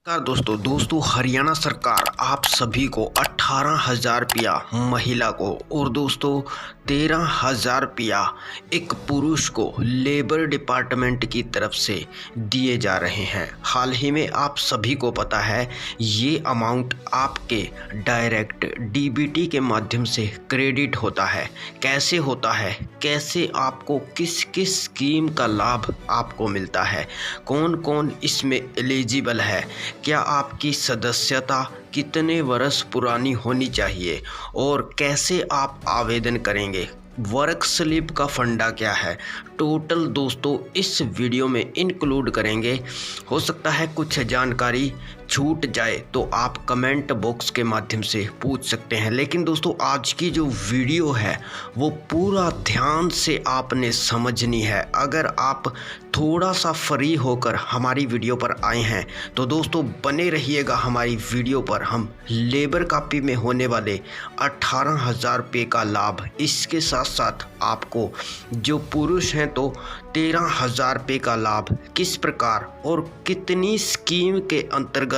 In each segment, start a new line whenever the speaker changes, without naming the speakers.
दोस्तों हरियाणा सरकार आप सभी को 18,000 रुपया महिला को और दोस्तों 13,000 रुपया एक पुरुष को लेबर डिपार्टमेंट की तरफ से दिए जा रहे हैं। हाल ही में आप सभी को पता है ये अमाउंट आपके डायरेक्ट डीबीटी के माध्यम से क्रेडिट होता है। कैसे होता है, कैसे आपको किस किस स्कीम का लाभ आपको मिलता है, कौन कौन इसमें एलिजिबल है, क्या आपकी सदस्यता कितने वर्ष पुरानी होनी चाहिए और कैसे आप आवेदन करेंगे, वर्क स्लिप का फंडा क्या है, टोटल दोस्तों इस वीडियो में इंक्लूड करेंगे। हो सकता है कुछ जानकारी छूट जाए तो आप कमेंट बॉक्स के माध्यम से पूछ सकते हैं, लेकिन दोस्तों आज की जो वीडियो है वो पूरा ध्यान से आपने समझनी है। अगर आप थोड़ा सा फ्री होकर हमारी वीडियो पर आए हैं तो दोस्तों बने रहिएगा हमारी वीडियो पर। हम लेबर कापी में होने वाले 18,000 रुपये का लाभ, इसके साथ साथ आपको जो पुरुष हैं तो 13,000 रुपये का लाभ किस प्रकार और कितनी स्कीम के अंतर्गत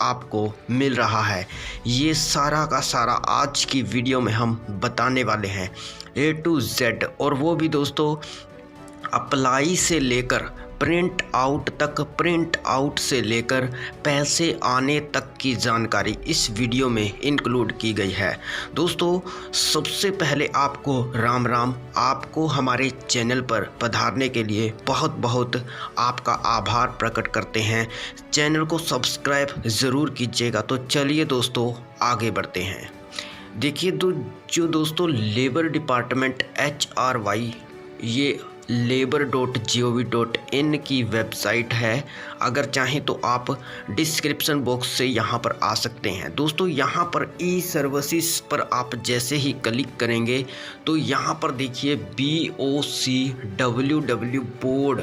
आपको मिल रहा है, ये सारा का सारा आज की वीडियो में हम बताने वाले हैं A to Z। और वो भी दोस्तों अप्लाई से लेकर प्रिंट आउट तक, प्रिंट आउट से लेकर पैसे आने तक की जानकारी इस वीडियो में इंक्लूड की गई है। दोस्तों सबसे पहले आपको राम राम, आपको हमारे चैनल पर पधारने के लिए बहुत बहुत आपका आभार प्रकट करते हैं। चैनल को सब्सक्राइब ज़रूर कीजिएगा। तो चलिए दोस्तों आगे बढ़ते हैं। देखिए जो दोस्तों लेबर डिपार्टमेंट HRY ये labor.gov.in की वेबसाइट है। अगर चाहें तो आप डिस्क्रिप्शन बॉक्स से यहाँ पर आ सकते हैं। दोस्तों यहाँ पर ई सर्विसेज पर आप जैसे ही क्लिक करेंगे तो यहाँ पर देखिए BOCWW बोर्ड,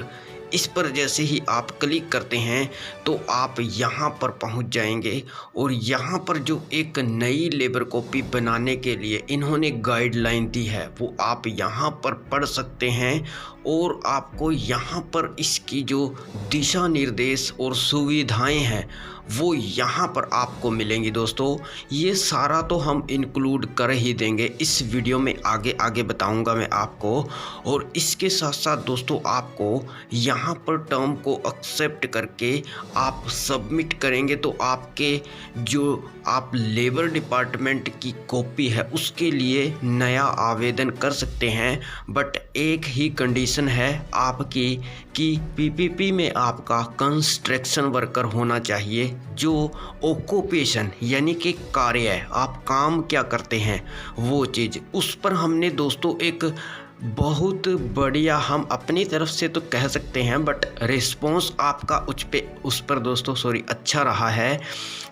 इस पर जैसे ही आप क्लिक करते हैं तो आप यहाँ पर पहुँच जाएंगे और यहाँ पर जो एक नई लेबर कॉपी बनाने के लिए इन्होंने गाइडलाइन दी है वो आप यहाँ पर पढ़ सकते हैं और आपको यहाँ पर इसकी जो दिशा निर्देश और सुविधाएं हैं वो यहाँ पर आपको मिलेंगी। दोस्तों ये सारा तो हम इंक्लूड कर ही देंगे इस वीडियो में, आगे आगे बताऊंगा मैं आपको। और इसके साथ साथ दोस्तों आपको यहाँ पर टर्म को एक्सेप्ट करके आप सबमिट करेंगे तो आपके जो आप लेबर डिपार्टमेंट की कॉपी है उसके लिए नया आवेदन कर सकते हैं। बट एक ही कंडीशन है आपकी कि PPP में आपका कंस्ट्रक्शन वर्कर होना चाहिए। जो ऑक्यूपेशन यानी कि कार्य है, आप काम क्या करते हैं वो चीज़, उस पर हमने दोस्तों एक बहुत बढ़िया, हम अपनी तरफ से तो कह सकते हैं बट रिस्पॉन्स आपका उस पर दोस्तों अच्छा रहा है।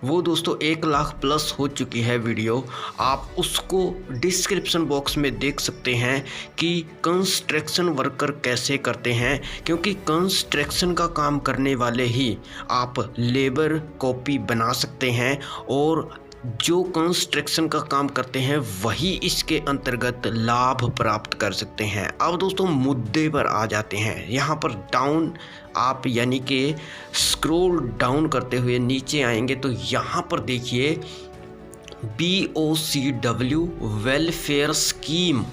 वो दोस्तों 1 लाख प्लस हो चुकी है वीडियो, आप उसको डिस्क्रिप्शन बॉक्स में देख सकते हैं कि कंस्ट्रक्शन वर्कर कैसे करते हैं, क्योंकि कंस्ट्रक्शन का काम करने वाले ही आप लेबर कॉपी बना सकते हैं और जो कंस्ट्रक्शन का काम करते हैं वही इसके अंतर्गत लाभ प्राप्त कर सकते हैं। अब दोस्तों मुद्दे पर आ जाते हैं। यहाँ पर डाउन आप यानी कि स्क्रॉल डाउन करते हुए नीचे आएंगे तो यहाँ पर देखिए BOCW welfare scheme,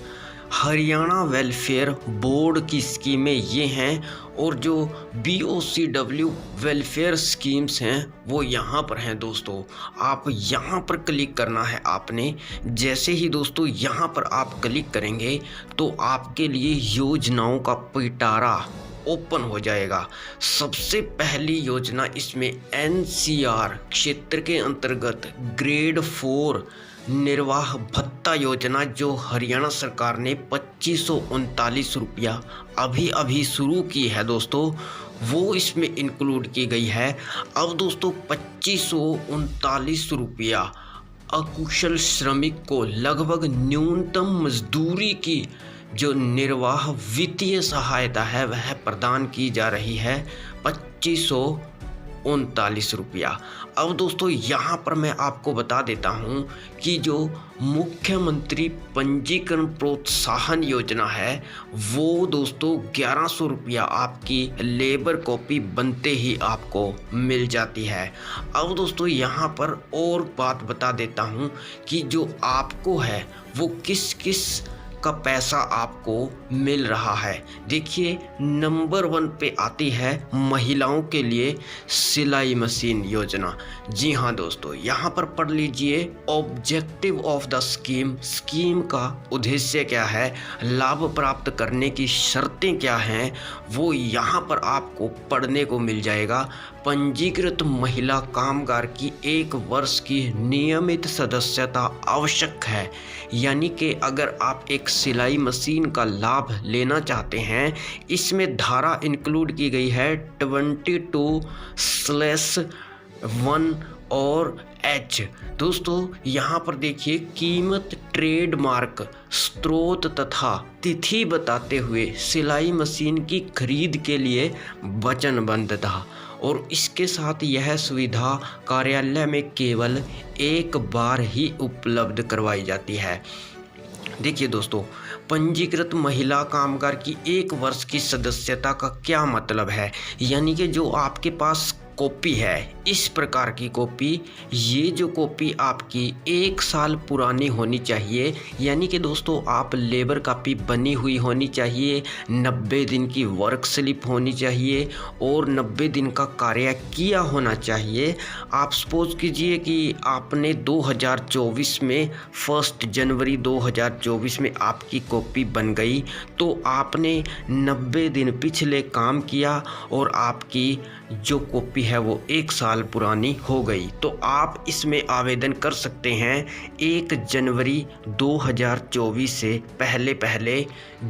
Haryana welfare board की स्कीमें ये हैं और जो BOCW वेलफेयर स्कीम्स हैं वो यहाँ पर हैं। दोस्तों आप यहाँ पर क्लिक करना है आपने। जैसे ही दोस्तों यहाँ पर आप क्लिक करेंगे तो आपके लिए योजनाओं का पिटारा ओपन हो जाएगा। सबसे पहली योजना इसमें NCR क्षेत्र के अंतर्गत ग्रेड 4 निर्वाह भत्ता योजना, जो हरियाणा सरकार ने 2539 रुपया अभी शुरू की है दोस्तों, वो इसमें इंक्लूड की गई है। अब दोस्तों 2539 रुपया अकुशल श्रमिक को लगभग न्यूनतम मजदूरी की जो निर्वाह वित्तीय सहायता है वह प्रदान की जा रही है 2500 ₹39। अब दोस्तों यहाँ पर मैं आपको बता देता हूँ कि जो मुख्यमंत्री पंजीकरण प्रोत्साहन योजना है वो दोस्तों ₹1100 आपकी लेबर कॉपी बनते ही आपको मिल जाती है। अब दोस्तों यहाँ पर और बात बता देता हूँ कि जो आपको है वो किस किस का पैसा आपको मिल रहा है। देखिए नंबर 1 पे आती है महिलाओं के लिए सिलाई मशीन योजना। जी हाँ दोस्तों, यहाँ पर पढ़ लीजिए ऑब्जेक्टिव ऑफ द स्कीम का उद्देश्य क्या है, लाभ प्राप्त करने की शर्तें क्या हैं, वो यहाँ पर आपको पढ़ने को मिल जाएगा। पंजीकृत महिला कामगार की 1 वर्ष की नियमित सदस्यता आवश्यक है। यानी कि अगर आप एक सिलाई मशीन का लाभ लेना चाहते हैं, इसमें धारा इंक्लूड की गई है 22/1 और H। दोस्तों यहाँ पर देखिए कीमत, ट्रेडमार्क, स्रोत तथा तिथि बताते हुए सिलाई मशीन की खरीद के लिए वचनबद्ध था और इसके साथ यह सुविधा कार्यालय में केवल एक बार ही उपलब्ध करवाई जाती है। देखिए दोस्तों, पंजीकृत महिला कामगार की 1 वर्ष की सदस्यता का क्या मतलब है, यानी कि जो आपके पास कॉपी है, इस प्रकार की कॉपी, ये जो कॉपी आपकी 1 साल पुरानी होनी चाहिए। यानी कि दोस्तों आप लेबर कॉपी बनी हुई होनी चाहिए, 90 दिन की वर्क स्लिप होनी चाहिए और 90 दिन का कार्य किया होना चाहिए। आप सपोज कीजिए कि आपने 2024 में 1 जनवरी 2024 में आपकी कॉपी बन गई, तो आपने 90 दिन पिछले काम किया और आपकी जो कॉपी है वो 1 साल पुरानी हो गई, तो आप इसमें आवेदन कर सकते हैं 1 जनवरी 2024 से पहले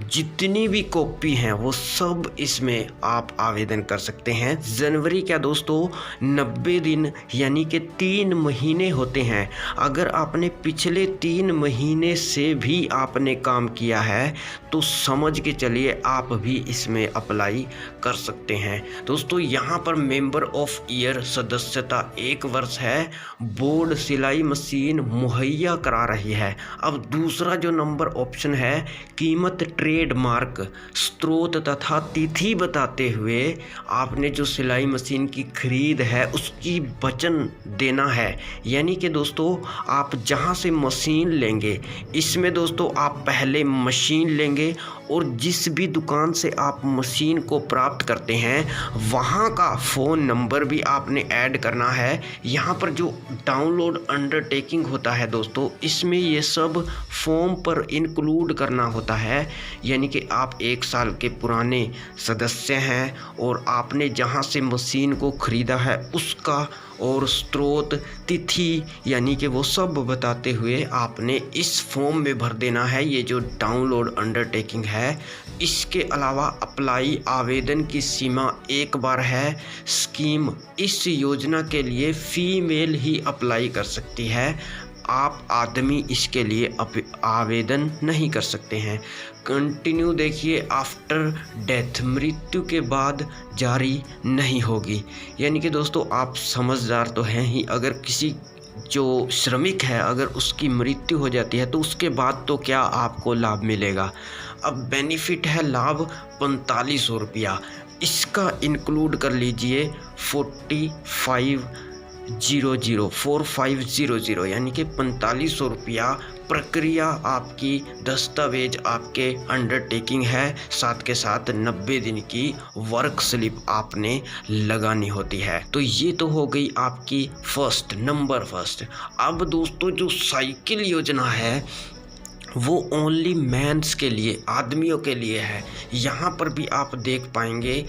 जितनी भी कॉपी हैं वो सब इसमें आप आवेदन कर सकते हैं। जनवरी क्या दोस्तों, 90 दिन यानी कि 3 महीने होते हैं। अगर आपने पिछले 3 महीने से भी आपने काम किया है तो समझ के चलिए आप भी इसमें अप्लाई कर सकते हैं। दोस्तों यहाँ पर मेंबर ऑफ ईयर सदस्यता 1 वर्ष है, बोर्ड सिलाई मशीन मुहैया करा रही है। अब दूसरा जो नंबर ऑप्शन है, कीमत, ट्रेडमार्क, स्रोत तथा तिथि बताते हुए आपने जो सिलाई मशीन की खरीद है उसकी वचन देना है। यानी कि दोस्तों आप जहां से मशीन लेंगे, इसमें दोस्तों आप पहले मशीन लेंगे और जिस भी दुकान से आप मशीन को प्राप्त करते हैं वहां का फ़ोन नंबर भी आपने ऐड करना है। यहाँ पर जो डाउनलोड अंडरटेकिंग होता है दोस्तों, इसमें ये सब फॉर्म पर इंक्लूड करना होता है। यानी कि आप 1 साल के पुराने सदस्य हैं और आपने जहाँ से मशीन को ख़रीदा है उसका और स्रोत, तिथि, यानी कि वो सब बताते हुए आपने इस फॉर्म में भर देना है, ये जो डाउनलोड अंडरटेकिंग है। इसके अलावा अप्लाई आवेदन की सीमा 1 बार है। स्कीम, इस योजना के लिए फीमेल ही अप्लाई कर सकती है, आप आदमी इसके लिए आवेदन नहीं कर सकते हैं। कंटिन्यू देखिए, आफ्टर डेथ, मृत्यु के बाद जारी नहीं होगी। यानी कि दोस्तों आप समझदार तो हैं ही, अगर किसी जो श्रमिक है अगर उसकी मृत्यु हो जाती है तो उसके बाद तो क्या आपको लाभ मिलेगा। अब बेनिफिट है लाभ ₹4500, इसका इंक्लूड कर लीजिए 4500 यानी कि ₹4500। प्रक्रिया आपकी, दस्तावेज आपके अंडरटेकिंग है, साथ के साथ 90 दिन की वर्क स्लिप आपने लगानी होती है। तो ये तो हो गई आपकी नंबर फर्स्ट। अब दोस्तों जो साइकिल योजना है वो ओनली मेंस के लिए, आदमियों के लिए है। यहाँ पर भी आप देख पाएंगे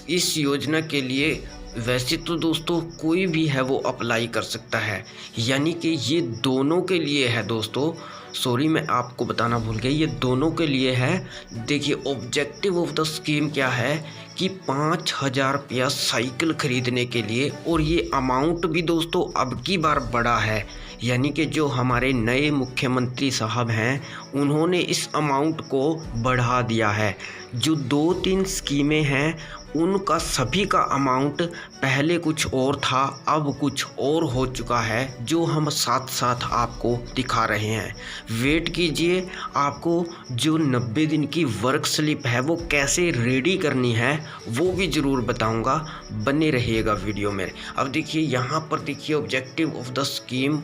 इस योजना के लिए वैसे तो दोस्तों कोई भी है वो अप्लाई कर सकता है, यानी कि ये दोनों के लिए है दोस्तों। सॉरी मैं आपको बताना भूल गया, ये दोनों के लिए है। देखिए ऑब्जेक्टिव ऑफ द स्कीम क्या है कि ₹5000 साइकिल खरीदने के लिए, और ये अमाउंट भी दोस्तों अब की बार बढ़ा है। यानी कि जो हमारे नए मुख्यमंत्री साहब हैं उन्होंने इस अमाउंट को बढ़ा दिया है। जो 2-3 स्कीमें हैं उनका सभी का अमाउंट पहले कुछ और था, अब कुछ और हो चुका है, जो हम साथ साथ आपको दिखा रहे हैं। वेट कीजिए, आपको जो 90 दिन की वर्क स्लिप है वो कैसे रेडी करनी है वो भी ज़रूर बताऊंगा, बने रहिएगा वीडियो में। अब देखिए यहाँ पर देखिए ऑब्जेक्टिव ऑफ द स्कीम,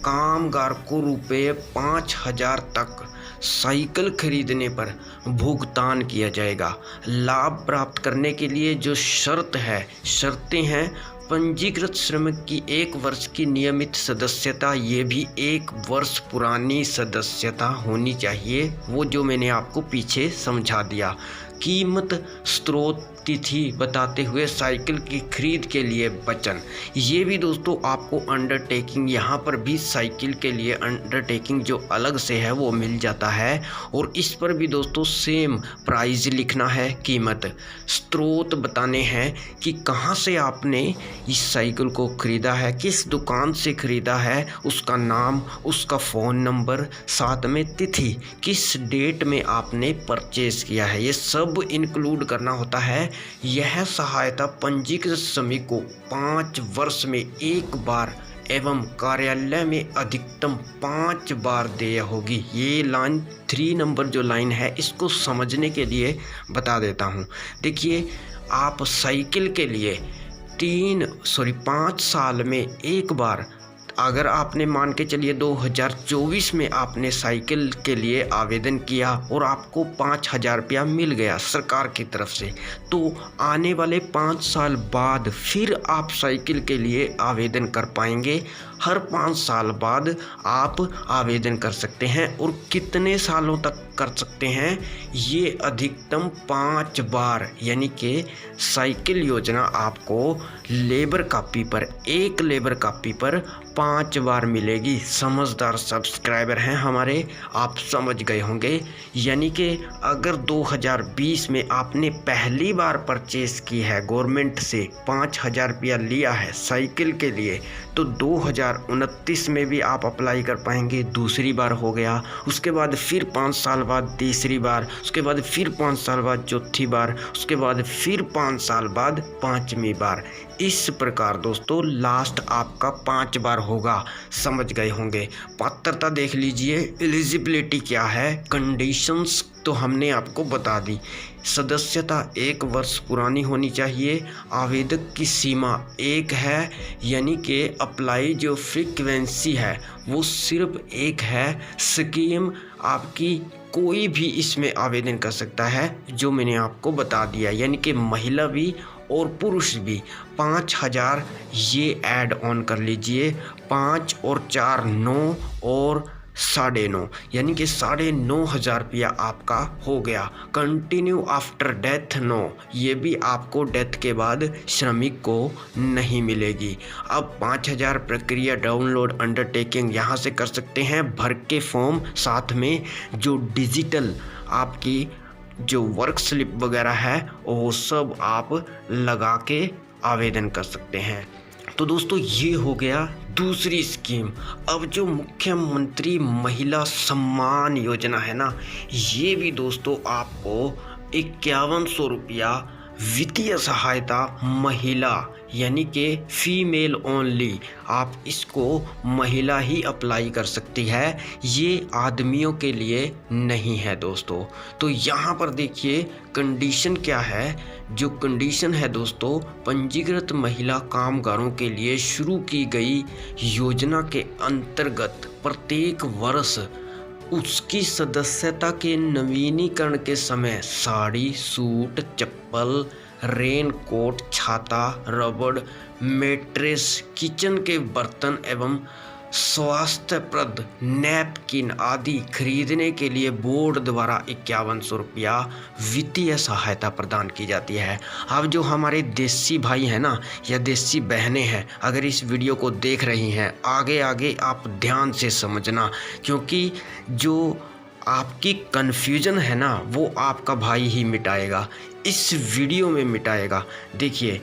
कामगार को रुपये 5,000 तक साइकिल खरीदने पर भुगतान किया जाएगा। लाभ प्राप्त करने के लिए जो शर्तें हैं, पंजीकृत श्रमिक की 1 वर्ष की नियमित सदस्यता, ये भी 1 वर्ष पुरानी सदस्यता होनी चाहिए, वो जो मैंने आपको पीछे समझा दिया। कीमत स्रोत तिथि बताते हुए साइकिल की खरीद के लिए वचन, ये भी दोस्तों आपको अंडरटेकिंग, यहाँ पर भी साइकिल के लिए अंडरटेकिंग जो अलग से है वो मिल जाता है। और इस पर भी दोस्तों सेम प्राइस लिखना है, कीमत स्रोत बताने हैं कि कहाँ से आपने इस साइकिल को ख़रीदा है, किस दुकान से ख़रीदा है, उसका नाम, उसका फ़ोन नंबर, साथ में तिथि, किस डेट में आपने परचेज़ किया है, ये सब इंक्लूड करना होता है। यह सहायता पंजीकृत श्रमिक को 5 वर्ष में 1 बार एवं कार्यालय में अधिकतम 5 बार देय होगी। ये लाइन 3 नंबर जो लाइन है, इसको समझने के लिए बता देता हूँ। देखिए, आप साइकिल के लिए 5 साल में 1 बार, अगर आपने मान के चलिए 2024 में आपने साइकिल के लिए आवेदन किया और आपको 5,000 रुपया मिल गया सरकार की तरफ से, तो आने वाले 5 साल बाद फिर आप साइकिल के लिए आवेदन कर पाएंगे। हर 5 साल बाद आप आवेदन कर सकते हैं, और कितने सालों तक कर सकते हैं, ये अधिकतम 5 बार, यानी कि साइकिल योजना आपको लेबर कापी पर, एक लेबर कापी पर 5 बार मिलेगी। समझदार सब्सक्राइबर हैं हमारे, आप समझ गए होंगे। यानी कि अगर 2020 में आपने पहली बार परचेस की है गवर्नमेंट से, 5,000 रुपया लिया है साइकिल के लिए, तो 2029 में भी आप अप्लाई कर पाएंगे। दूसरी बार हो गया, उसके बाद फिर 5 साल बाद तीसरी बार, उसके बाद फिर 5 साल बाद चौथी बार, उसके बाद फिर 5 साल बाद 5वीं बार। इस प्रकार दोस्तों लास्ट आपका 5 बार होगा। समझ गए होंगे। पात्रता देख लीजिए, एलिजिबिलिटी क्या है, कंडीशंस तो हमने आपको बता दी। सदस्यता 1 वर्ष पुरानी होनी चाहिए। आवेदक की सीमा 1 है, यानी कि अप्लाई जो फ्रीक्वेंसी है वो सिर्फ 1 है। स्कीम आपकी कोई भी इसमें आवेदन कर सकता है, जो मैंने आपको बता दिया, यानी कि महिला भी और पुरुष भी। 5,000 ये ऐड ऑन कर लीजिए, 5 और 4 9 और 9.5, यानी कि 9,500 रुपया आपका हो गया। कंटिन्यू आफ्टर डेथ नो, ये भी आपको डेथ के बाद श्रमिक को नहीं मिलेगी। अब 5,000 प्रक्रिया डाउनलोड अंडरटेकिंग यहाँ से कर सकते हैं, भर के फॉर्म, साथ में जो डिजिटल आपकी जो वर्क स्लिप वगैरह है वो सब आप लगा के आवेदन कर सकते हैं। तो दोस्तों ये हो गया दूसरी स्कीम। अब जो मुख्यमंत्री महिला सम्मान योजना है ना, ये भी दोस्तों आपको 5100 रुपया वित्तीय सहायता महिला, यानी कि फीमेल ओनली, आप इसको महिला ही अप्लाई कर सकती है, ये आदमियों के लिए नहीं है दोस्तों। तो यहाँ पर देखिए कंडीशन क्या है। जो कंडीशन है दोस्तों, पंजीकृत महिला कामगारों के लिए शुरू की गई योजना के अंतर्गत प्रत्येक वर्ष उसकी सदस्यता के नवीनीकरण के समय साड़ी, सूट, चप्पल, रेन कोट, छाता, रबड़, मैट्रेस, किचन के बर्तन एवं स्वास्थ्यप्रद नैपकिन आदि खरीदने के लिए बोर्ड द्वारा 5100 रुपया वित्तीय सहायता प्रदान की जाती है। अब जो हमारे देसी भाई हैं ना, या देसी बहनें हैं, अगर इस वीडियो को देख रही हैं, आगे आगे आप ध्यान से समझना, क्योंकि जो आपकी कन्फ्यूजन है ना वो आपका भाई ही मिटाएगा, इस वीडियो में मिटाएगा। देखिए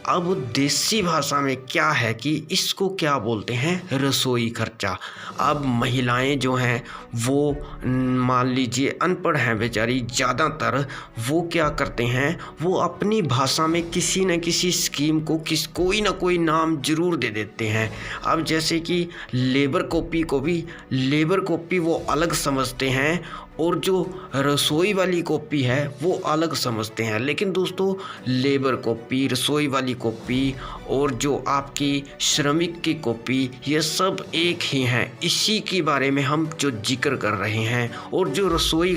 अब देसी भाषा में क्या है कि इसको क्या बोलते हैं, रसोई खर्चा। अब महिलाएं जो हैं वो मान लीजिए अनपढ़ हैं बेचारी ज़्यादातर, वो क्या करते हैं, वो अपनी भाषा में किसी न किसी स्कीम को कोई ना कोई नाम जरूर दे देते हैं। अब जैसे कि लेबर कॉपी को भी लेबर कॉपी वो अलग समझते हैं और जो रसोई वाली कॉपी है वो अलग समझते हैं। लेकिन दोस्तों लेबर कॉपी, रसोई वाली कॉपी और जो आपकी श्रमिक की कॉपी, ये सब एक ही हैं। इसी के बारे में हम जो जिक्र कर रहे हैं। और जो रसोई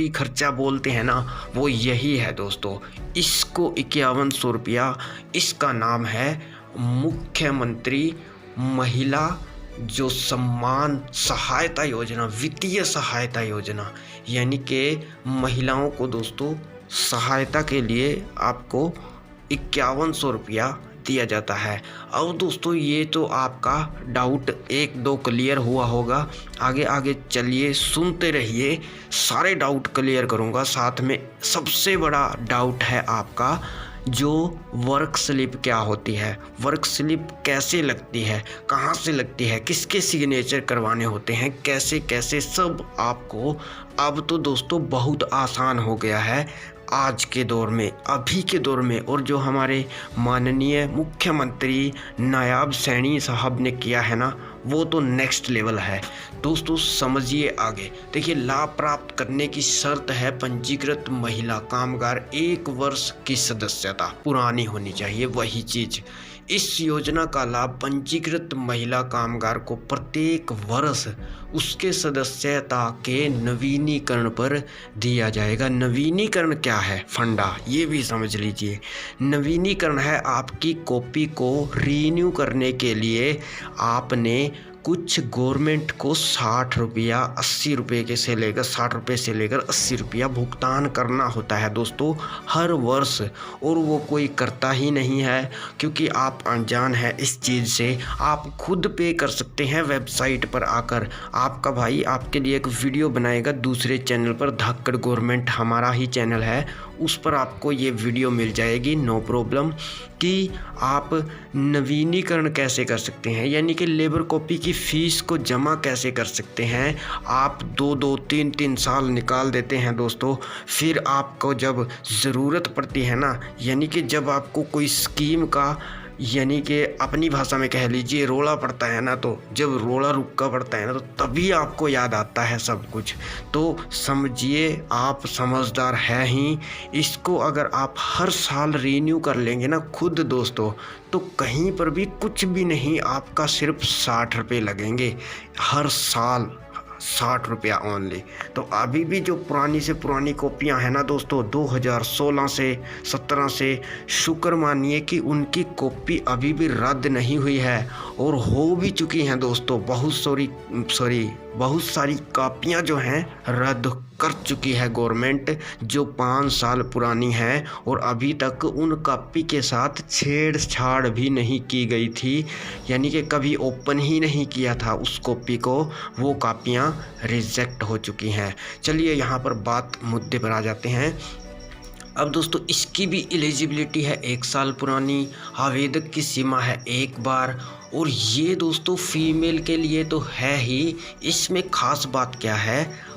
खर्चा बोलते हैं ना, वो यही है दोस्तों। इसको 5100 रुपया, इसका नाम है मुख्यमंत्री महिला जो सम्मान सहायता योजना, वित्तीय सहायता योजना, यानी कि महिलाओं को दोस्तों सहायता के लिए आपको 5100 रुपया दिया जाता है। अब दोस्तों ये तो आपका डाउट 1-2 क्लियर हुआ होगा। आगे आगे चलिए, सुनते रहिए, सारे डाउट क्लियर करूँगा। साथ में सबसे बड़ा डाउट है आपका जो वर्क स्लिप क्या होती है, वर्क स्लिप कैसे लगती है, कहाँ से लगती है, किसके सिग्नेचर करवाने होते हैं, कैसे कैसे सब आपको अब तो दोस्तों बहुत आसान हो गया है आज के दौर में, अभी के दौर में। और जो हमारे माननीय मुख्यमंत्री नायाब सैनी साहब ने किया है ना, वो तो नेक्स्ट लेवल है दोस्तों। समझिए आगे, देखिए लाभ प्राप्त करने की शर्त है पंजीकृत महिला कामगार 1 वर्ष की सदस्यता पुरानी होनी चाहिए, वही चीज़। इस योजना का लाभ पंजीकृत महिला कामगार को प्रत्येक वर्ष उसके सदस्यता के नवीनीकरण पर दिया जाएगा। नवीनीकरण क्या है, फंडा, ये भी समझ लीजिए। नवीनीकरण है आपकी कॉपी को रीन्यू करने के लिए आपने कुछ गवर्नमेंट को 60 रुपया 80 रुपये के से लेकर 60 रुपये से लेकर 80 रुपया भुगतान करना होता है दोस्तों हर वर्ष। और वो कोई करता ही नहीं है, क्योंकि आप अनजान हैं इस चीज़ से। आप खुद पे कर सकते हैं वेबसाइट पर आकर। आपका भाई आपके लिए एक वीडियो बनाएगा दूसरे चैनल पर, धाकड़ गवर्नमेंट हमारा ही चैनल है, उस पर आपको ये वीडियो मिल जाएगी, नो प्रॉब्लम, कि आप नवीनीकरण कैसे कर सकते हैं, यानी कि लेबर कॉपी की फ़ीस को जमा कैसे कर सकते हैं। आप 2-2, 3-3 साल निकाल देते हैं दोस्तों। फिर आपको जब ज़रूरत पड़ती है ना, यानी कि जब आपको कोई स्कीम का, यानी कि अपनी भाषा में कह लीजिए रोड़ा पड़ता है ना, तो जब रोड़ा रुका पड़ता है ना, तो तभी आपको याद आता है सब कुछ। तो समझिए, आप समझदार हैं ही। इसको अगर आप हर साल रीन्यू कर लेंगे ना खुद दोस्तों, तो कहीं पर भी कुछ भी नहीं, आपका सिर्फ 60 रुपये लगेंगे हर साल, 60 रुपया ओनली। तो अभी भी जो पुरानी से पुरानी कॉपियां हैं ना दोस्तों, 2016 से 17 से, शुक्र मानिए कि उनकी कॉपी अभी भी रद्द नहीं हुई है और हो भी चुकी हैं दोस्तों। बहुत सारी कॉपियां जो हैं रद्द कर चुकी है गवर्नमेंट, जो 5 साल पुरानी है, और अभी तक उन कॉपी के साथ छेड़छाड़ भी नहीं की गई थी, यानी कि कभी ओपन ही नहीं किया था उस कॉपी को। वो कॉपियां रिजेक्ट हो चुकी हैं। चलिए यहाँ पर बात मुद्दे पर आ जाते हैं। अब दोस्तों इसकी भी एलिजिबिलिटी है 1 साल पुरानी, आवेदक की सीमा है 1 बार, और ये दोस्तों फीमेल के लिए तो है ही। इसमें ख़ास बात क्या है,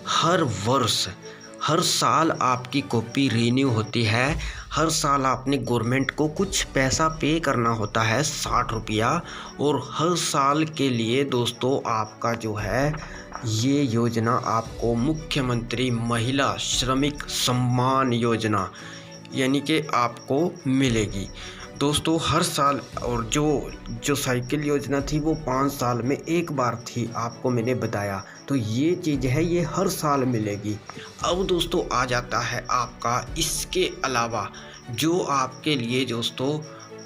हर साल आपकी कॉपी रीन्यू होती है। हर साल आपने गवर्नमेंट को कुछ पैसा पे करना होता है, 60 रुपया, और हर साल के लिए दोस्तों आपका जो है ये योजना आपको मुख्यमंत्री महिला श्रमिक सम्मान योजना यानी कि आपको मिलेगी दोस्तों हर साल। और जो साइकिल योजना थी वो 5 साल में 1 बार थी, आपको मैंने बताया। तो ये चीज़ है, ये हर साल मिलेगी। अब दोस्तों आ जाता है आपका इसके अलावा जो आपके लिए दोस्तों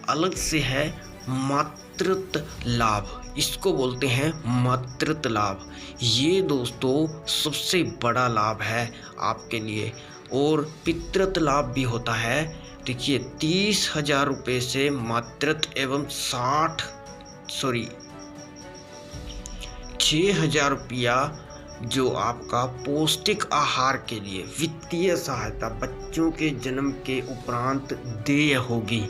अलग से है मातृत्व लाभ, इसको बोलते हैं मातृत्व लाभ। ये दोस्तों सबसे बड़ा लाभ है आपके लिए। और पितृत्व लाभ भी होता है। देखिए 30,000 रुपये से मातृत्व एवं 6,000 रुपया जो आपका पौष्टिक आहार के लिए वित्तीय सहायता बच्चों के जन्म के उपरांत देय होगी।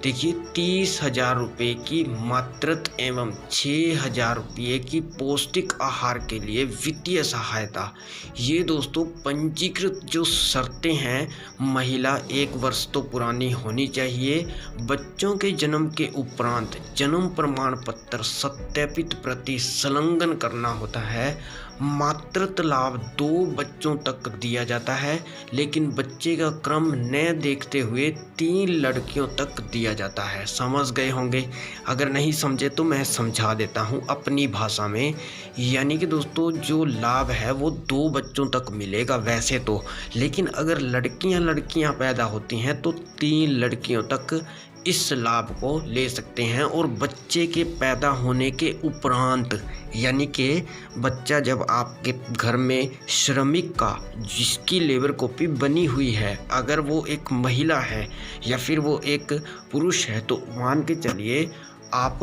देखिए 30,000 रुपये की मातृत्व एवं 6,000 रुपये की पौष्टिक आहार के लिए वित्तीय सहायता। ये दोस्तों पंजीकृत जो शर्तें हैं, महिला 1 वर्ष तो पुरानी होनी चाहिए, बच्चों के जन्म के उपरांत जन्म प्रमाण पत्र सत्यापित प्रति संलग्न करना होता है। मातृत्व लाभ 2 बच्चों तक दिया जाता है, लेकिन बच्चे का क्रम न देखते हुए 3 लड़कियों तक दिया जाता है। समझ गए होंगे। अगर नहीं समझे तो मैं समझा देता हूँ अपनी भाषा में। यानी कि दोस्तों जो लाभ है वो 2 बच्चों तक मिलेगा वैसे तो, लेकिन अगर लड़कियां पैदा होती हैं तो 3 लड़कियों तक इस लाभ को ले सकते हैं। और बच्चे के पैदा होने के उपरांत, यानी कि बच्चा जब आपके घर में श्रमिक का जिसकी लेबर कॉपी बनी हुई है, अगर वो एक महिला है या फिर वो एक पुरुष है, तो मान के चलिए आप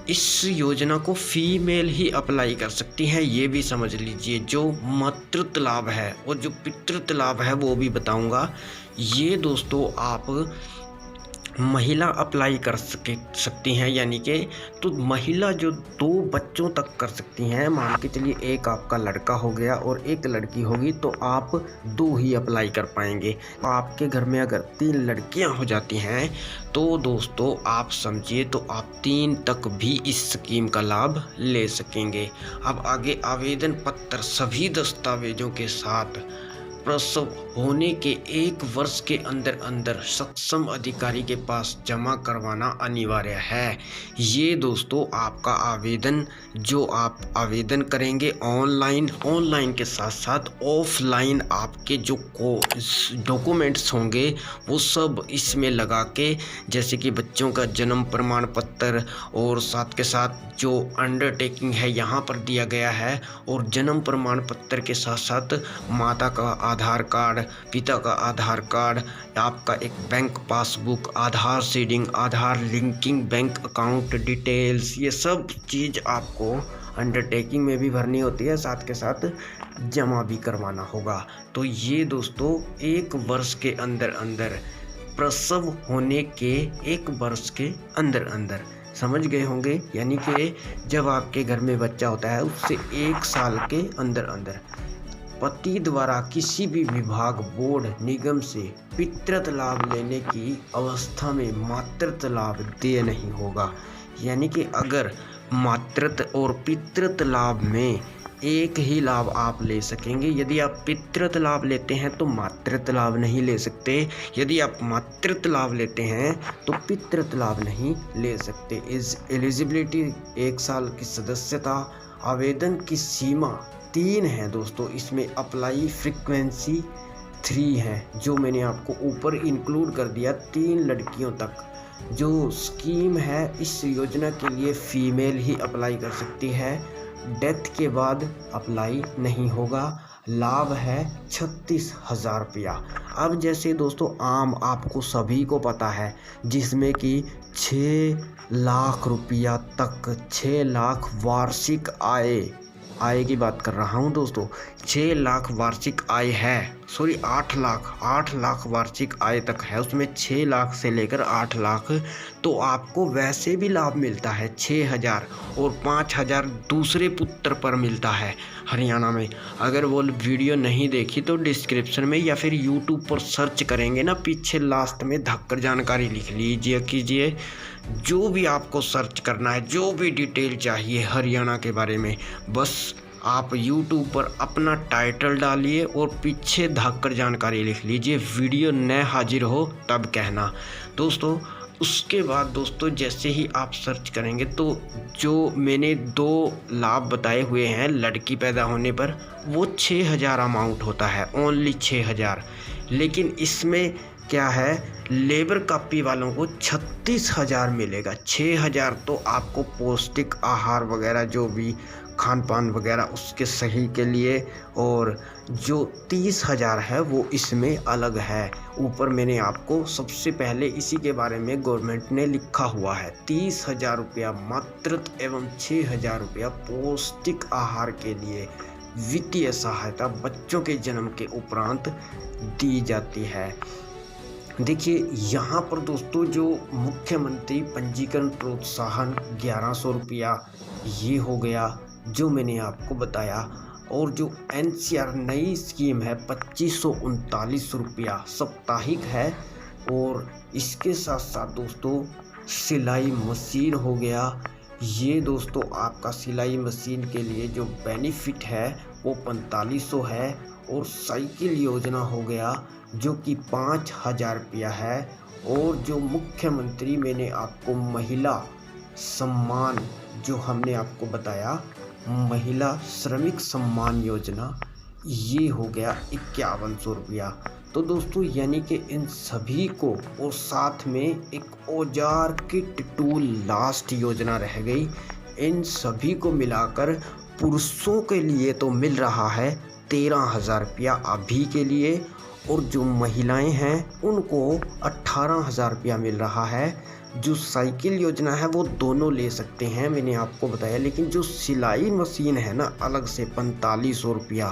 इस योजना को फीमेल ही अप्लाई कर सकती हैं। ये भी समझ लीजिए। जो मातृत्व लाभ है और जो पितृत्व लाभ है वो भी बताऊंगा। ये दोस्तों आप महिला अप्लाई कर सकती हैं, यानी कि तो महिला जो 2 बच्चों तक कर सकती हैं। मान के चलिए एक आपका लड़का हो गया और एक लड़की होगी, तो आप 2 ही अप्लाई कर पाएंगे। आपके घर में अगर 3 लड़कियां हो जाती हैं तो दोस्तों आप समझिए तो आप 3 तक भी इस स्कीम का लाभ ले सकेंगे। अब आगे आवेदन पत्र सभी दस्तावेजों के साथ प्रसव होने के 1 वर्ष के अंदर अंदर सक्षम अधिकारी के पास जमा करवाना अनिवार्य है। ये दोस्तों आपका आवेदन जो आप आवेदन करेंगे ऑनलाइन के साथ साथ ऑफलाइन आपके जो डॉक्यूमेंट्स होंगे वो सब इसमें लगा के, जैसे कि बच्चों का जन्म प्रमाण पत्र और साथ के साथ जो अंडरटेकिंग है यहाँ पर दिया गया है, और जन्म प्रमाण पत्र के साथ साथ माता का आधार कार्ड, पिता का आधार कार्ड, आपका एक बैंक पासबुक, आधार सीडिंग, आधार लिंकिंग, बैंक अकाउंट डिटेल्स, ये सब चीज़ आपको अंडरटेकिंग में भी भरनी होती है, साथ के साथ जमा भी करवाना होगा। तो ये दोस्तों 1 वर्ष के अंदर अंदर, प्रसव होने के 1 वर्ष के अंदर अंदर, समझ गए होंगे। यानी कि जब आपके घर में बच्चा होता है उससे 1 साल के अंदर अंदर पति द्वारा किसी भी विभाग, बोर्ड, निगम से पितृत्व लाभ लेने की अवस्था में मातृत्व लाभ देय नहीं होगा। यानी कि अगर मातृत्व और पितृत्व लाभ में एक ही लाभ आप ले सकेंगे। यदि आप पितृत्व लाभ लेते हैं तो मातृत्व लाभ नहीं ले सकते, यदि आप मातृत्व लाभ लेते हैं तो पितृत्व लाभ नहीं ले सकते। एलिजिबिलिटी 1 साल की सदस्यता। आवेदन की सीमा 3 है दोस्तों। इसमें अप्लाई फ्रीक्वेंसी 3 है, जो मैंने आपको ऊपर इंक्लूड कर दिया। 3 लड़कियों तक जो स्कीम है, इस योजना के लिए फीमेल ही अप्लाई कर सकती है। डेथ के बाद अप्लाई नहीं होगा। लाभ है 36,000 रुपया। अब जैसे दोस्तों आम आपको सभी को पता है, जिसमें कि 6 लाख रुपया तक, 6 लाख वार्षिक आय की बात कर रहा हूं दोस्तों। 6 लाख वार्षिक आय है, सॉरी 8 लाख वार्षिक आय तक है, उसमें 6 लाख से लेकर 8 लाख। तो आपको वैसे भी लाभ मिलता है 6,000 और 5,000 दूसरे पुत्र पर मिलता है हरियाणा में। अगर वो वीडियो नहीं देखी तो डिस्क्रिप्शन में या फिर यूट्यूब पर सर्च करेंगे ना, पीछे लास्ट में धक्कर जानकारी लिख लीजिए कीजिए। जो भी आपको सर्च करना है, जो भी डिटेल चाहिए हरियाणा के बारे में, बस आप YouTube पर अपना टाइटल डालिए और पीछे धक्कर जानकारी लिख लीजिए। वीडियो न हाजिर हो तब कहना दोस्तों। उसके बाद दोस्तों जैसे ही आप सर्च करेंगे तो जो मैंने 2 लाभ बताए हुए हैं लड़की पैदा होने पर, वो 6,000 अमाउंट होता है, ओनली 6,000। लेकिन इसमें क्या है, लेबर कॉपी वालों को 36,000 मिलेगा। 6,000 तो आपको पौष्टिक आहार वगैरह, जो भी खान पान वगैरह उसके सही के लिए, और जो 30,000 है वो इसमें अलग है। ऊपर मैंने आपको सबसे पहले इसी के बारे में गवर्नमेंट ने लिखा हुआ है। 30,000 रुपया मातृत्व एवं 6,000 रुपया पौष्टिक आहार के लिए वित्तीय सहायता बच्चों के जन्म के उपरांत दी जाती है। देखिए यहाँ पर दोस्तों जो मुख्यमंत्री पंजीकरण प्रोत्साहन 1100 रुपया ये हो गया जो मैंने आपको बताया, और जो एनसीआर नई स्कीम है 2539 रुपया साप्ताहिक है। और इसके साथ साथ दोस्तों सिलाई मशीन हो गया, ये दोस्तों आपका सिलाई मशीन के लिए जो बेनिफिट है वो 4500 है। और साइकिल योजना हो गया जो कि 5000 रुपया है। और जो मुख्यमंत्री मैंने आपको महिला सम्मान जो हमने आपको बताया महिला श्रमिक सम्मान योजना, ये हो गया 5100 रुपया। तो दोस्तों यानी कि इन सभी को, और साथ में एक औजार किट टूल लास्ट योजना रह गई, इन सभी को मिलाकर पुरुषों के लिए तो मिल रहा है 13,000 रुपया अभी के लिए, और जो महिलाएं हैं उनको 18,000 रुपया मिल रहा है। जो साइकिल योजना है वो दोनों ले सकते हैं मैंने आपको बताया, लेकिन जो सिलाई मशीन है ना अलग से 4500 रुपया,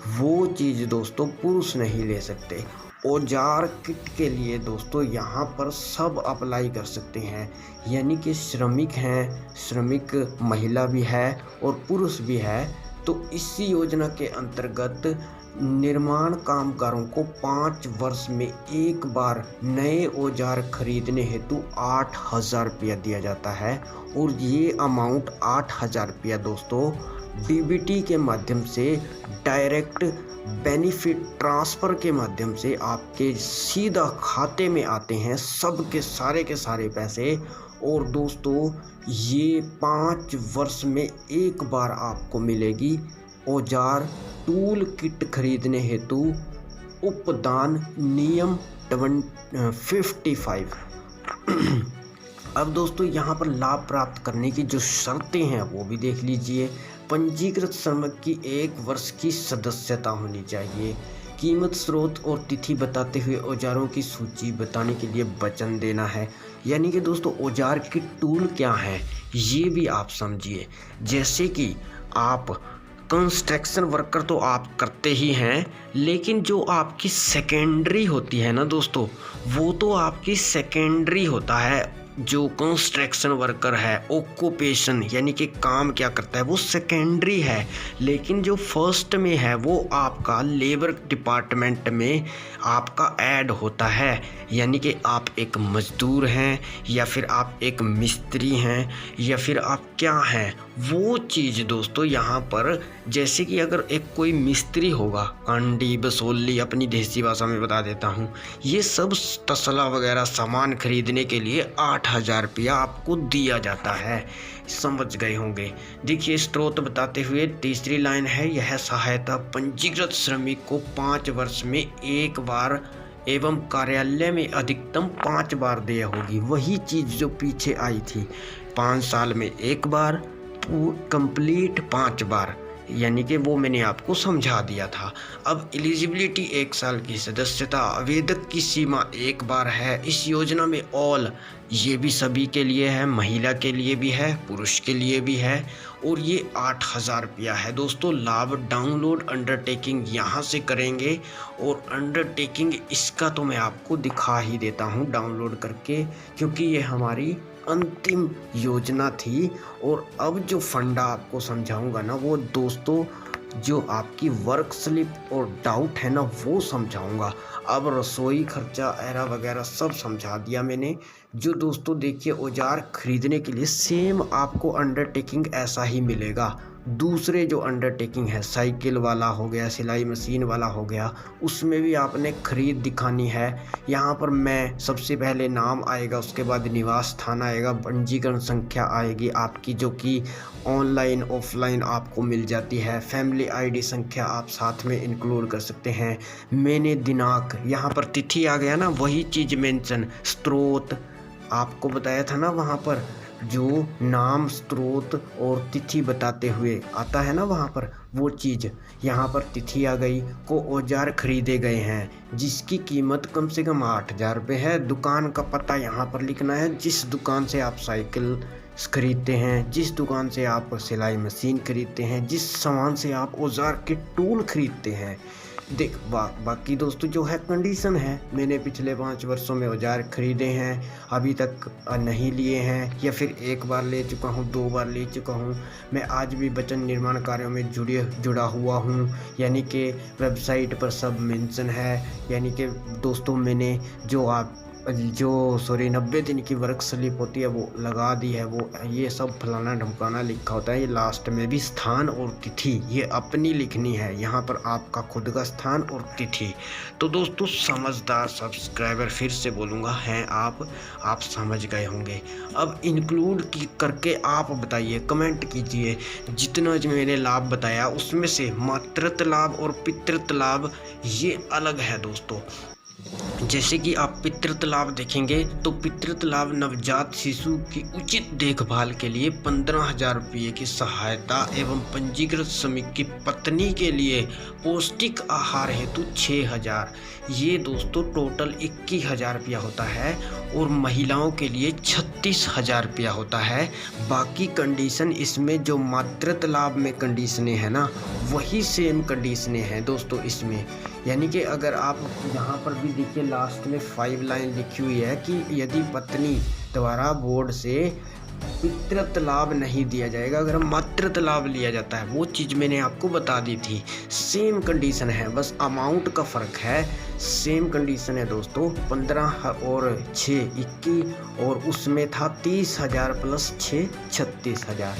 वो चीज़ दोस्तों पुरुष नहीं ले सकते। औजार किट के लिए दोस्तों यहाँ पर सब अप्लाई कर सकते हैं, यानी कि श्रमिक हैं, श्रमिक महिला भी है और पुरुष भी है। तो इस योजना के अंतर्गत निर्माण कामगारों को 5 वर्ष में एक बार नए औजार खरीदने हेतु 8,000 रुपया दिया जाता है। और ये अमाउंट 8,000 रुपया दोस्तों डीबीटी के माध्यम से डायरेक्ट बेनिफिट ट्रांसफ़र के माध्यम से आपके सीधा खाते में आते हैं, सब के सारे पैसे। और दोस्तों ये 5 वर्ष में एक बार आपको मिलेगी औजार टूल किट खरीदने हेतु उपदान नियम 55। अब दोस्तों यहाँ पर लाभ प्राप्त करने की जो शर्तें हैं वो भी देख लीजिए। पंजीकृत श्रमिक की 1 वर्ष की सदस्यता होनी चाहिए। कीमत, स्रोत और तिथि बताते हुए औजारों की सूची बताने के लिए वचन देना है। यानी कि दोस्तों औजार की टूल क्या है ये भी आप समझिए। जैसे कि आप कंस्ट्रक्शन वर्कर तो आप करते ही हैं, लेकिन जो आपकी सेकेंडरी होती है ना दोस्तों, वो तो आपकी सेकेंडरी होता है। जो कंस्ट्रक्शन वर्कर है ऑक्यूपेशन यानी कि काम क्या करता है वो सेकेंडरी है, लेकिन जो फर्स्ट में है वो आपका लेबर डिपार्टमेंट में आपका ऐड होता है। यानी कि आप एक मजदूर हैं या फिर आप एक मिस्त्री हैं या फिर आप क्या हैं, वो चीज़ दोस्तों यहाँ पर, जैसे कि अगर एक कोई मिस्त्री होगा, कांडी बसोली अपनी देसी भाषा में बता देता हूँ, ये सब तसला वगैरह सामान खरीदने के लिए 8,000 रुपया आपको दिया जाता है। समझ गए होंगे। देखिए स्रोत बताते हुए तीसरी लाइन है, यह सहायता पंजीकृत श्रमिक को 5 वर्ष में एक बार एवं कार्यालय में अधिकतम 5 बार देय होगी। वही चीज़ जो पीछे आई थी, 5 साल में एक बार, कंप्लीट 5 बार, यानी कि वो मैंने आपको समझा दिया था। अब एलिजिबिलिटी 1 साल की सदस्यता, आवेदक की सीमा 1 बार है। इस योजना में ऑल, ये भी सभी के लिए है, महिला के लिए भी है, पुरुष के लिए भी है। और ये 8,000 रुपया है दोस्तों। लाभ डाउनलोड अंडरटेकिंग यहाँ से करेंगे, और अंडरटेकिंग इसका तो मैं आपको दिखा ही देता हूँ डाउनलोड करके, क्योंकि ये हमारी अंतिम योजना थी। और अब जो फंडा आपको समझाऊंगा ना वो दोस्तों जो आपकी वर्क स्लिप और डाउट है ना वो समझाऊंगा। अब रसोई खर्चा एरा वगैरह सब समझा दिया मैंने। जो दोस्तों देखिए औजार खरीदने के लिए सेम आपको अंडरटेकिंग ऐसा ही मिलेगा। दूसरे जो अंडरटेकिंग है, साइकिल वाला हो गया, सिलाई मशीन वाला हो गया, उसमें भी आपने खरीद दिखानी है। यहाँ पर मैं सबसे पहले नाम आएगा, उसके बाद निवास स्थान आएगा, पंजीकरण संख्या आएगी आपकी जो कि ऑनलाइन ऑफलाइन आपको मिल जाती है। फैमिली आईडी संख्या आप साथ में इंक्लूड कर सकते हैं। मैंने दिनांक, यहाँ पर तिथि आ गया ना, वही चीज़ मेंशन। स्रोत आपको बताया था ना, वहाँ पर जो नाम, स्रोत और तिथि बताते हुए आता है ना वहाँ पर, वो चीज़ यहाँ पर तिथि आ गई। को औजार खरीदे गए हैं जिसकी कीमत कम से कम 8,000 रुपये है। दुकान का पता यहाँ पर लिखना है, जिस दुकान से आप साइकिल खरीदते हैं, जिस दुकान से आप सिलाई मशीन खरीदते हैं, जिस सामान से आप औजार के टूल खरीदते हैं, बाकी दोस्तों जो है कंडीशन है, मैंने पिछले 5 वर्षों में औजार खरीदे हैं, अभी तक नहीं लिए हैं, या फिर एक बार ले चुका हूँ, 2 बार ले चुका हूँ। मैं आज भी वचन निर्माण कार्यों में जुड़ा हुआ हूँ, यानी कि वेबसाइट पर सब मेंशन है। यानी कि दोस्तों मैंने जो 90 दिन की वर्क स्लिप होती है वो लगा दी है। वो ये सब फलाना ढमकाना लिखा होता है, ये लास्ट में भी स्थान और तिथि ये अपनी लिखनी है, यहाँ पर आपका खुद का स्थान और तिथि। तो दोस्तों समझदार सब्सक्राइबर, फिर से बोलूँगा, हैं आप समझ गए होंगे। अब इंक्लूड करके आप बताइए, कमेंट कीजिए, जितना जो मैंने लाभ बताया उसमें से मातृत्व लाभ और पितृत्व लाभ ये अलग है दोस्तों। जैसे कि आप पितृत्व लाभ देखेंगे तो पितृत्व लाभ नवजात शिशु की उचित देखभाल के लिए 15,000 रुपये की सहायता एवं पंजीकृत श्रमिक की पत्नी के लिए पौष्टिक आहार हेतु 6,000, ये दोस्तों टोटल 21,000 रुपया होता है। और महिलाओं के लिए 36,000 रुपया होता है। बाकी कंडीशन इसमें जो मातृत्व लाभ में कंडीशनें हैं ना, वही सेम कंडीशनें हैं दोस्तों इसमें। यानी कि अगर आप यहाँ पर भी देखिए लास्ट में 5 लाइन लिखी हुई है कि यदि पत्नी द्वारा बोर्ड से पितृत्व लाभ नहीं दिया जाएगा, अगर मातृत्व लाभ लिया जाता है, वो चीज़ मैंने आपको बता दी थी। सेम कंडीशन है, बस अमाउंट का फ़र्क है। सेम कंडीशन है दोस्तों, 15 और 6 21, और उसमें था 30,000 प्लस 6 36,000।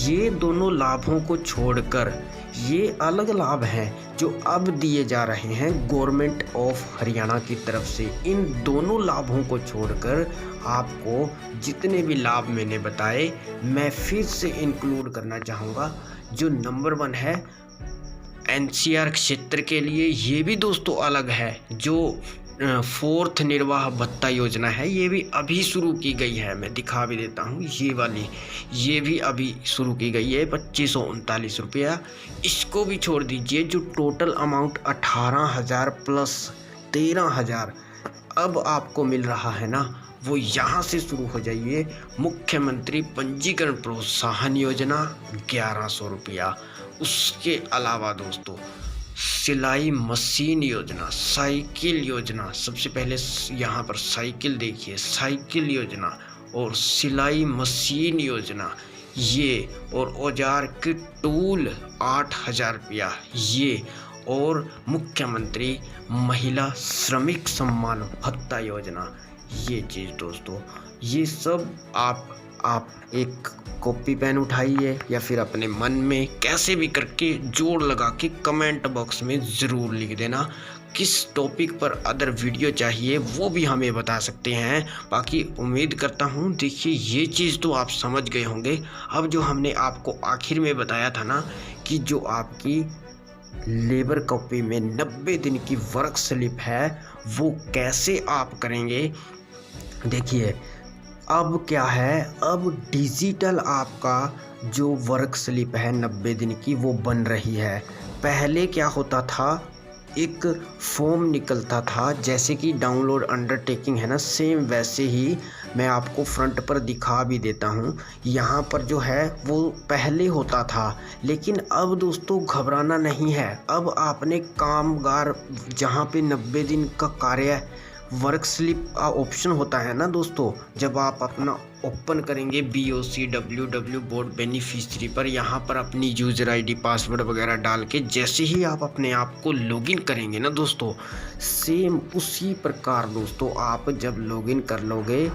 ये दोनों लाभों को छोड़कर ये अलग लाभ हैं जो अब दिए जा रहे हैं गवर्नमेंट ऑफ हरियाणा की तरफ से। इन दोनों लाभों को छोड़कर आपको जितने भी लाभ मैंने बताए, मैं फिर से इंक्लूड करना चाहूँगा। जो नंबर 1 है एनसीआर क्षेत्र के लिए, ये भी दोस्तों अलग है। जो 4th निर्वाह भत्ता योजना है, ये भी अभी शुरू की गई है, मैं दिखा भी देता हूँ। ये वाली ये भी अभी शुरू की गई है, 2539 रुपया। इसको भी छोड़ दीजिए। जो टोटल अमाउंट 18,000 प्लस 13,000 अब आपको मिल रहा है ना, वो यहाँ से शुरू हो जाइए। मुख्यमंत्री पंजीकरण प्रोत्साहन योजना 1100 रुपया। उसके अलावा दोस्तों सिलाई मशीन योजना, साइकिल योजना, सबसे पहले यहाँ पर साइकिल देखिए, साइकिल योजना और सिलाई मशीन योजना ये, और औजार के टूल 8,000 रुपया ये, और मुख्यमंत्री महिला श्रमिक सम्मान भत्ता योजना ये चीज़ दोस्तों। ये सब आप एक कॉपी पेन उठाइए या फिर अपने मन में कैसे भी करके जोड़ लगा के कमेंट बॉक्स में ज़रूर लिख देना। किस टॉपिक पर अदर वीडियो चाहिए वो भी हमें बता सकते हैं। बाकी उम्मीद करता हूँ, देखिए ये चीज़ तो आप समझ गए होंगे। अब जो हमने आपको आखिर में बताया था ना कि जो आपकी लेबर कॉपी में 90 दिन की वर्क स्लिप है वो कैसे आप करेंगे। देखिए अब क्या है, अब डिजिटल आपका जो वर्क स्लिप है 90 दिन की वो बन रही है। पहले क्या होता था, एक फॉर्म निकलता था, जैसे कि डाउनलोड अंडरटेकिंग है ना, सेम वैसे ही मैं आपको फ्रंट पर दिखा भी देता हूँ। यहाँ पर जो है वो पहले होता था, लेकिन अब दोस्तों घबराना नहीं है। अब आपने कामगार जहाँ पे 90 दिन का कार्य वर्क स्लिप का ऑप्शन होता है ना दोस्तों, जब आप अपना ओपन करेंगे BOCWW बोर्ड बेनिफिशियरी पर, यहाँ पर अपनी यूज़र ID पासवर्ड वगैरह डाल के जैसे ही आप अपने आप को लॉगिन करेंगे ना दोस्तों, सेम उसी प्रकार दोस्तों आप जब लॉगिन कर लोगे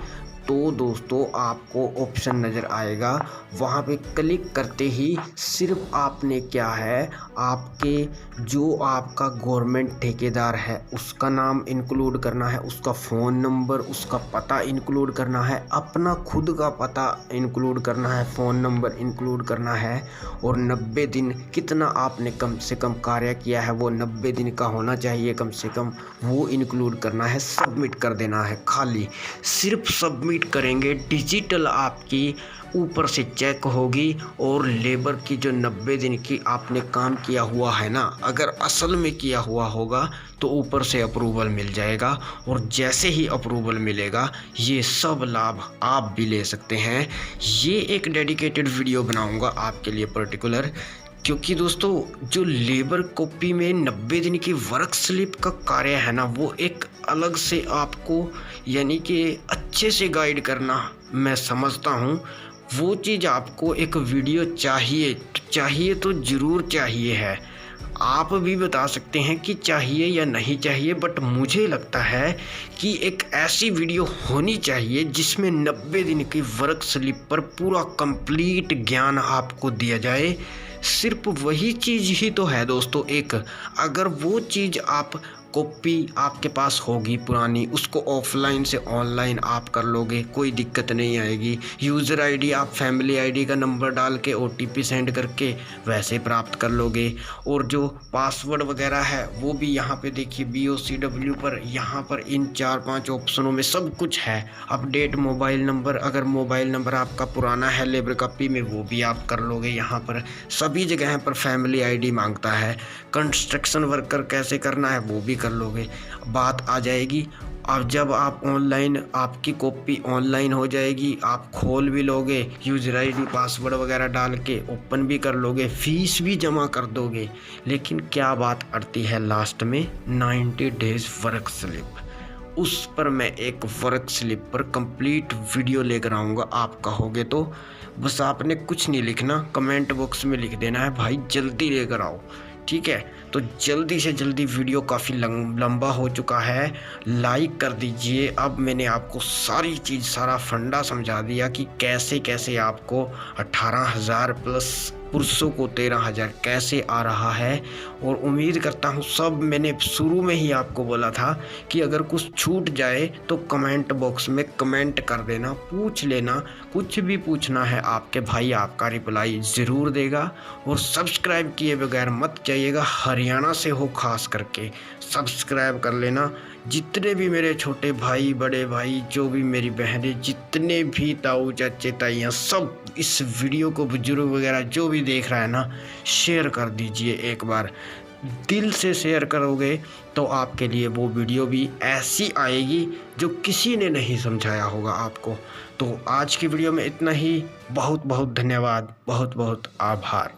तो दोस्तों आपको ऑप्शन नज़र आएगा। वहाँ पे क्लिक करते ही सिर्फ आपने क्या है, आपके जो आपका गवर्नमेंट ठेकेदार है उसका नाम इंक्लूड करना है, उसका फ़ोन नंबर, उसका पता इंक्लूड करना है, अपना खुद का पता इंक्लूड करना है, फ़ोन नंबर इंक्लूड करना है, और 90 दिन कितना आपने कम से कम कार्य किया है, वो 90 दिन का होना चाहिए कम से कम, वो इंक्लूड करना है। सबमिट कर देना है, खाली सिर्फ सबमिट करेंगे। डिजिटल आपकी ऊपर से चेक होगी, और लेबर की जो 90 दिन की आपने काम किया हुआ है ना, अगर असल में किया हुआ होगा तो ऊपर से अप्रूवल मिल जाएगा, और जैसे ही अप्रूवल मिलेगा ये सब लाभ आप भी ले सकते हैं। ये एक डेडिकेटेड वीडियो बनाऊंगा आपके लिए पर्टिकुलर क्योंकि दोस्तों जो लेबर कॉपी में 90 दिन की वर्क स्लिप का कार्य है ना, वो एक अलग से आपको यानी कि अच्छे से गाइड करना मैं समझता हूँ। वो चीज़ आपको एक वीडियो चाहिए तो ज़रूर चाहिए है। आप भी बता सकते हैं कि चाहिए या नहीं चाहिए, बट मुझे लगता है कि एक ऐसी वीडियो होनी चाहिए जिसमें 90 दिन की वर्क स्लिप पर पूरा कंप्लीट ज्ञान आपको दिया जाए। सिर्फ वही चीज़ ही तो है दोस्तों एक, अगर वो चीज़ आप कॉपी आपके पास होगी पुरानी, उसको ऑफलाइन से ऑनलाइन आप कर लोगे, कोई दिक्कत नहीं आएगी। यूज़र आईडी आप फैमिली आईडी का नंबर डाल के ओटीपी सेंड करके वैसे प्राप्त कर लोगे। और जो पासवर्ड वगैरह है वो भी यहाँ पे देखिए BOCW पर, यहाँ पर इन 4-5 ऑप्शनों में सब कुछ है। अपडेट मोबाइल नंबर, अगर मोबाइल नंबर आपका पुराना है लेबर कॉपी में, वो भी आप कर लोगे। यहाँ पर सभी जगह पर फैमिली आईडी मांगता है। कंस्ट्रक्शन वर्कर कैसे करना है वो भी कर लोगे। बात आ जाएगी अब जब आप ऑनलाइन, आपकी कॉपी ऑनलाइन हो जाएगी, आप खोल भी लोगे, यूज़र आईडी पासवर्ड वगैरह डाल के ओपन भी कर लोगे, फीस भी जमा कर दोगे। लेकिन क्या बात अड़ती है लास्ट में 90 डेज वर्क स्लिप, उस पर मैं एक वर्क स्लिप पर कंप्लीट वीडियो लेकर आऊँगा। आप कहोगे तो बस आपने कुछ नहीं लिखना, कमेंट बॉक्स में लिख देना है भाई जल्दी लेकर आओ, ठीक है। तो जल्दी से जल्दी, वीडियो काफ़ी लंबा हो चुका है, लाइक कर दीजिए। अब मैंने आपको सारी चीज़, सारा फंडा समझा दिया कि कैसे कैसे आपको 18,000 प्लस पुरुषों को 13,000 कैसे आ रहा है। और उम्मीद करता हूँ सब, मैंने शुरू में ही आपको बोला था कि अगर कुछ छूट जाए तो कमेंट बॉक्स में कमेंट कर देना, पूछ लेना, कुछ भी पूछना है आपके भाई आपका रिप्लाई ज़रूर देगा। और सब्सक्राइब किए बगैर मत जाइएगा, हरियाणा से हो खास करके सब्सक्राइब कर लेना। जितने भी मेरे छोटे भाई, बड़े भाई, जो भी मेरी बहनें, जितने भी ताऊ चाचे ताइयाँ, सब इस वीडियो को, बुजुर्ग वगैरह जो भी देख रहा है ना, शेयर कर दीजिए। एक बार दिल से शेयर करोगे तो आपके लिए वो वीडियो भी ऐसी आएगी जो किसी ने नहीं समझाया होगा आपको। तो आज की वीडियो में इतना ही। बहुत बहुत धन्यवाद, बहुत बहुत आभार।